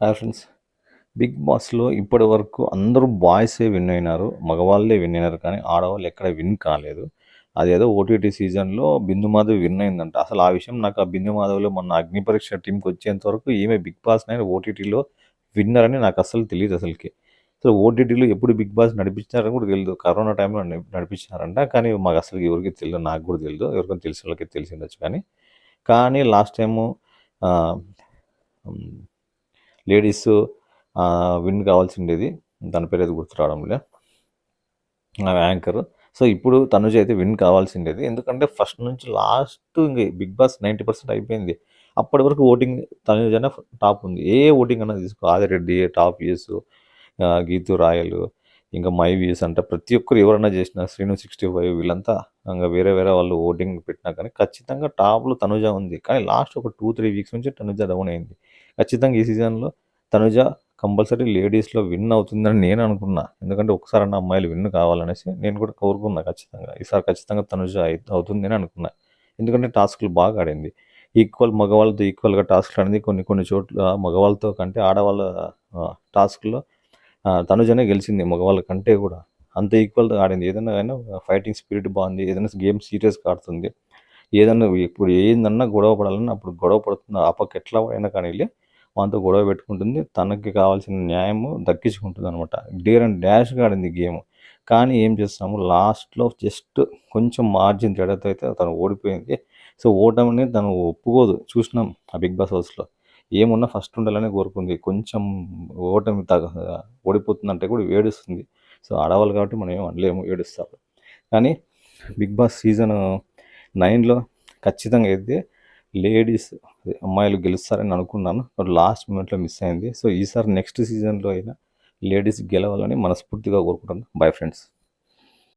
Hi friends. Big బాస్‌లో ఇప్పటి వరకు అందరూ బాయ్సే విన్ అయినారు. మగవాళ్ళే విన్ అయినారు. కానీ ఆడవాళ్ళు ఎక్కడ విన్ కాలేదు. అదేదో ఓటీటీ సీజన్‌లో బిందు మాధవి విన్ అయిందంట. అసలు ఆ విషయం నాకు ఆ బిందు మాధవిలో మొన్న అగ్ని పరీక్ష టీమ్‌కి వచ్చేంత వరకు ఈమె బిగ్ బాస్ నైన్ ఓటీటీలో విన్నర్ అని నాకు అస్సలు తెలీదు అసలుకి. సో ఓటీటీలో ఎప్పుడు బిగ్ బాస్ నడిపించారని కూడా తెలీదు. కరోనా టైంలో నడిపించారంట. కానీ మాకు అసలు ఎవరికీ తెలీదు. నాకు కూడా తెలీదు. ఎవరికైనా తెలిసిన వాళ్ళకి తెలిసిండొచ్చు కానీ లాస్ట్ టైము ఆహ్, హ్మ్. లేడీస్ విన్ కావాల్సిండేది. దాని పేరేదో గుర్తు రావడంలే. యాంకర్. సో, ఇప్పుడు తనుజ అయితే విన్ కావాల్సిండేది. ఎందుకంటే ఫస్ట్ నుంచి లాస్ట్ ఇంక బిగ్ బాస్ 90% అయిపోయింది. అప్పటి వరకు ఓటింగ్ తనుజనే టాప్ ఉంది. ఏ ఓటింగ్ అన్నా తీసుకో. ఆదిరెడ్డి టాప్ వ్యూస్, గీతూ రాయలు, ఇంకా మై వ్యూస్ అంట ప్రతి ఒక్కరు ఎవరన్నా చేసినా శ్రీను 65 వీళ్ళంతా ఇంక వేరే వేరే వాళ్ళు ఓటింగ్ పెట్టినా కానీ ఖచ్చితంగా టాప్‌లో తనుజ ఉంది. కానీ లాస్ట్ ఒక 2, 3 వీక్స్ నుంచి తనుజ డౌన్ అయింది. ఖచ్చితంగా ఈ సీజన్‌లో తనుజ కంపల్సరీ లేడీస్‌లో విన్ అవుతుందని నేను అనుకున్నా. ఎందుకంటే ఒకసారన్నా అమ్మాయిలు విన్ కావాలనేసి నేను కూడా కోరుకున్నా ఖచ్చితంగా. ఈసారి ఖచ్చితంగా తనుజ అవుతుందని అనుకున్నా. ఎందుకంటే టాస్క్‌లు బాగా ఆడింది. మగవాళ్ళతో ఈక్వల్‌గా టాస్క్‌లు ఆడింది. కొన్ని కొన్ని చోట్ల మగవాళ్ళతో కంటే ఆడవాళ్ళ టాస్క్‌లో తనుజనే గెలిచింది మగవాళ్ళ కంటే కూడా. అంత ఈక్వల్‌గా ఆడింది. ఏదైనా గాని ఫైటింగ్ స్పిరిట్ బాగుంది. ఏదైనా గేమ్ సీరియస్‌గా ఆడుతుంది. ఏదన్నా ఇప్పుడు ఏందన్నా గొడవ పడాలన్నా అప్పుడు గొడవ పడుతుంది. ఆ పక్క ఎట్లా అయినా కానీలే మనతో గొడవ పెట్టుకుంటుంది. తనకి కావాల్సిన న్యాయము దక్కించుకుంటుందనమాట. డేర్ అండ్ డాష్‌గా ఆడింది గేమ్. కానీ ఏం చేస్తాము లాస్ట్‌లో జస్ట్ కొంచెం మార్జిన్ తేడాతో అయితే తను ఓడిపోయింది. సో, ఓటమిని తను ఒప్పుకోదు. చూసినాం ఆ బిగ్ బాస్ హౌస్‌లో. ఏమున్నా ఫస్ట్ ఉండాలనే కోరుకుంది. కొంచెం ఓటమి ఓడిపోతుందంటే కూడా ఏడుస్తుంది. సో, ఆడవాళ్ళు కాబట్టి మనం ఏమి అనలేము ఏడుస్తారు. కానీ బిగ్ బాస్ సీజన్ 9లో ఖచ్చితంగా అయితే లేడీస్ అమ్మాయిలు గెలుస్తారని అనుకున్నాను. బట్ లాస్ట్ మూమెంట్‌లో మిస్ అయింది. సో, ఈసారి నెక్స్ట్ సీజన్‌లో అయినా లేడీస్ గెలవాలని మనస్ఫూర్తిగా కోరుకుంటున్నాను. Bye friends.